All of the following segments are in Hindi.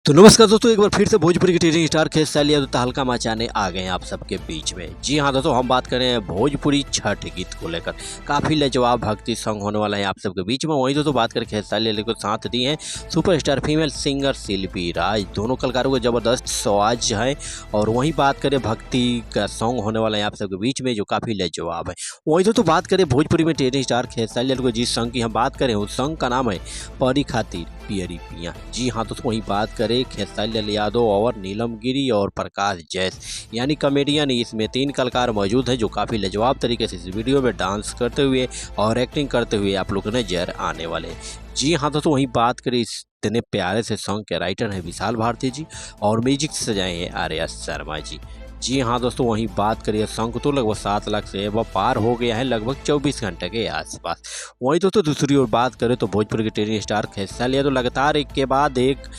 तो नमस्कार दोस्तों, एक बार फिर से भोजपुरी के टीजिंग स्टार खेसारी यादव तहलका मचाने आ गए हैं आप सबके बीच में। जी हाँ दोस्तों, हम बात करें भोजपुरी छठ गीत को लेकर। काफ़ी लाजवाब भक्ति सॉन्ग होने वाला है आप सबके बीच में। वहीं दोस्तों बात करें खेसारी यादव को साथ दी हैं सुपरस्टार फीमेल सिंगर शिल्पी राज। दोनों कलाकारों को ज़बरदस्त आवाज़ है। और वहीं बात करें भक्ति का सॉन्ग होने वाला है आप सबके बीच में, जो काफ़ी लाजवाब है। वहीं दोस्तों बात करें भोजपुरी में टीजिंग स्टार खेसारी यादव को जिस सॉन्ग की हम बात करें, उस सॉन्ग का नाम है परी खातिर पियरी पिया। जी हाँ दोस्तों, वहीं बात करें खेसारी लाल यादव और नीलम गिरी और प्रकाश जैस यानी कॉमेडियन, इसमें 3 कलाकार मौजूद हैं जो काफ़ी लाजवाब तरीके से इस वीडियो में डांस करते हुए और एक्टिंग करते हुए आप लोग को नजर आने वाले हैं। जी हाँ दोस्तों, वहीं बात करें इतने प्यारे से सॉन्ग के राइटर हैं विशाल भारती जी और म्यूजिक सजाए हैं आर्या शर्मा जी। जी हाँ दोस्तों, वहीं बात करिए सॉन्ग तो लगभग 7 लाख से अब पार हो गया है, लगभग 24 घंटे के आसपास। वहीं दोस्तों दूसरी ओर बात करें तो भोजपुरी के टेनिस स्टार खेसारी यादव लगातार एक के बाद एक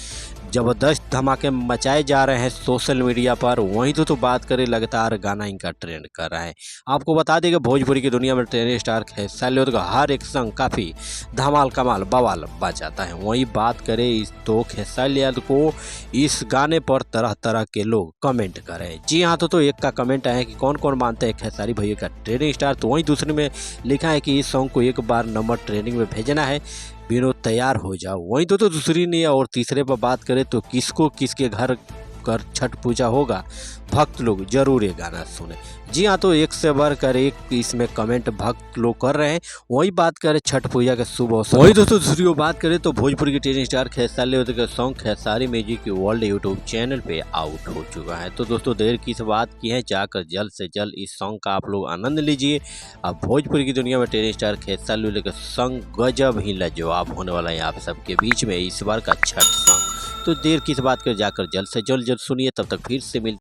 ज़बरदस्त धमाके मचाए जा रहे हैं सोशल मीडिया पर। वहीं तो बात करें लगातार गाना इनका ट्रेंड कर रहा है। आपको बता दें कि भोजपुरी की दुनिया में टेनिस स्टार खेसारी यादव का हर एक सॉन्ग काफ़ी धमाल कमाल बवाल बजाता है। वहीं बात करें तो खेसारी यादव को इस गाने पर तरह तरह के लोग कमेंट कर रहे हैं। जी हाँ तो एक का कमेंट आया कि कौन कौन मानते हैं खेसारी भैया का ट्रेंडिंग स्टार, तो वहीं दूसरे में लिखा है कि इस सॉन्ग को एक बार नंबर ट्रेंडिंग में भेजना है, विनोद तैयार हो जाओ। वहीं तो दूसरी ने और तीसरे पर बात करें तो किसको किसके घर कर छठ पूजा होगा, भक्त लोग जरूर ये गाना सुने। जी हाँ तो एक से बढ़कर एक इसमें कमेंट भक्त लोग कर रहे हैं। वही बात करें छठ पूजा के शुभ अवसर। वही दोस्तों दूसरी ओर बात करें तो भोजपुरी के टेनिस स्टार खेसारी यादव का सॉन्ग खेसारी म्यूजिक की वर्ल्ड यूट्यूब चैनल पे आउट हो चुका है। तो दोस्तों देर की बात की है, जाकर जल्द से जल्द इस सॉन्ग का आप लोग आनंद लीजिए। अब भोजपुरी की दुनिया में टेनिस स्टार खेसारी यादव का सॉन्ग गजब ही लाजवाब होने वाला है आप सबके बीच में इस बार का छठ सॉन्ग। तो देर किस बात कर, जाकर जल्द से जल्द सुनिए। तब तक फिर से मिल